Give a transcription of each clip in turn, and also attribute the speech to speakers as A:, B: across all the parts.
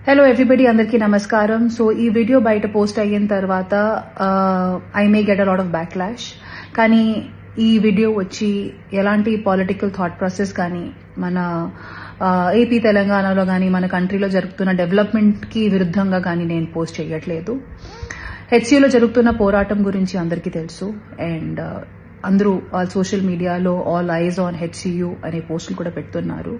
A: Hello everybody, అందరికీ నమస్కారం. So ఈ వీడియో బయట పోస్ట్ అయిన తర్వాత I may get a lot of backlash. కానీ ఈ వీడియో వచ్చి ఎలాంటి పొలిటికల్ థాట్ ప్రాసెస్ కానీ మన ఏపీ తెలంగాణలో కానీ మన కంట్రీలో జరుగుతున్న డెవలప్మెంట్కి విరుద్ధంగా కానీ నేను పోస్ట్ చేయట్లేదు. హెచ్సియూలో జరుగుతున్న పోరాటం గురించి అందరికీ తెలుసు. అండ్ అందరూ సోషల్ మీడియాలో ఆల్ ఐజ్ ఆన్ హెచ్సియూ అనే పోస్టులు కూడా పెడుతున్నారు.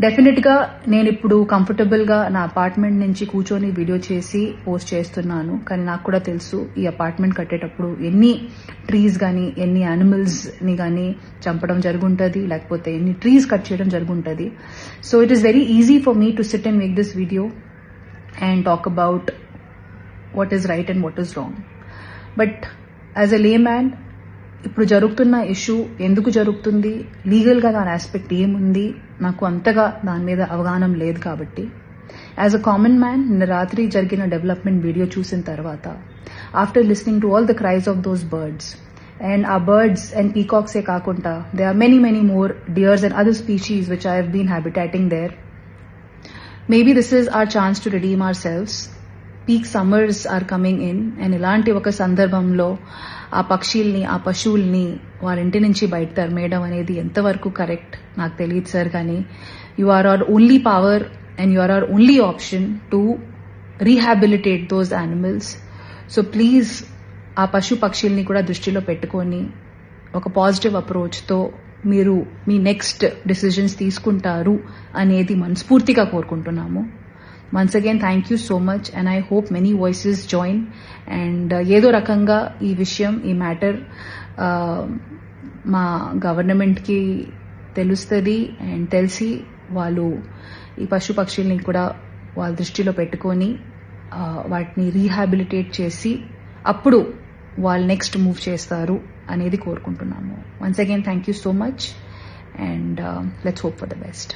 A: డెఫినెట్ గా నేను ఇప్పుడు కంఫర్టబుల్ గా నా అపార్ట్మెంట్ నుంచి కూర్చొని వీడియో చేసి పోస్ట్ చేస్తున్నాను. కానీ నాకు కూడా తెలుసు ఈ అపార్ట్మెంట్ కట్టేటప్పుడు ఎన్ని ట్రీస్ గానీ ఎన్ని యానిమల్స్ ని గానీ చంపడం జరుగుంటది, లేకపోతే ఎన్ని ట్రీస్ కట్ చేయడం జరుగుంటది. So it is very easy for me to sit and make this video and talk about what is right and what is wrong. But as a layman ఇప్పుడు జరుగుతున్న issue ఎందుకు జరుగుతుంది, legal గా దాని aspect ఏముంది, నాకు అంతగా దాని మీద అవగాహన లేదు. కాబట్టి యాజ్ అ కామన్ మ్యాన్ నిన్న రాత్రి జరిగిన డెవలప్మెంట్ వీడియో చూసిన తర్వాత after listening to all the cries of those birds and ఆ బర్డ్స్ అండ్ పీకాక్సే కాకుండా they are many more deers and other species which I have been habitating there. Maybe this is our chance to redeem ourselves. Peak summers are coming in and ఇలాంటి ఒక సందర్భంలో ఆ పక్షుల్ని ఆ పశువుల్ని వాళ్ళ ఇంటి నుంచి బయట తరిమేయడం అనేది ఎంతవరకు కరెక్ట్ నాకు తెలియదు సార్. కానీ you are our only power and you are our only option to rehabilitate those animals. So please ఆ పక్షుల్ని కూడా దృష్టిలో పెట్టుకొని ఒక పాజిటివ్ అప్రోచ్తో మీరు మీ నెక్స్ట్ డిసిజన్స్ తీసుకుంటారు అనేది మనస్ఫూర్తిగా కోరుకుంటున్నాము. Once again, thank you so much and I hope many voices join and ఏదో రకంగా ఈ విషయం ఈ మ్యాటర్ మా గవర్నమెంట్కి తెలుస్తుంది అండ్ తెలిసి వాళ్ళు ఈ పక్షుల్ని కూడా వాళ్ళ దృష్టిలో పెట్టుకొని వాటిని రీహాబిలిటేట్ చేసి అప్పుడు వాళ్ళు నెక్స్ట్ మూవ్ చేస్తారు అనేది కోరుకుంటున్నాము. Once again, thank you so much and let's hope for the best.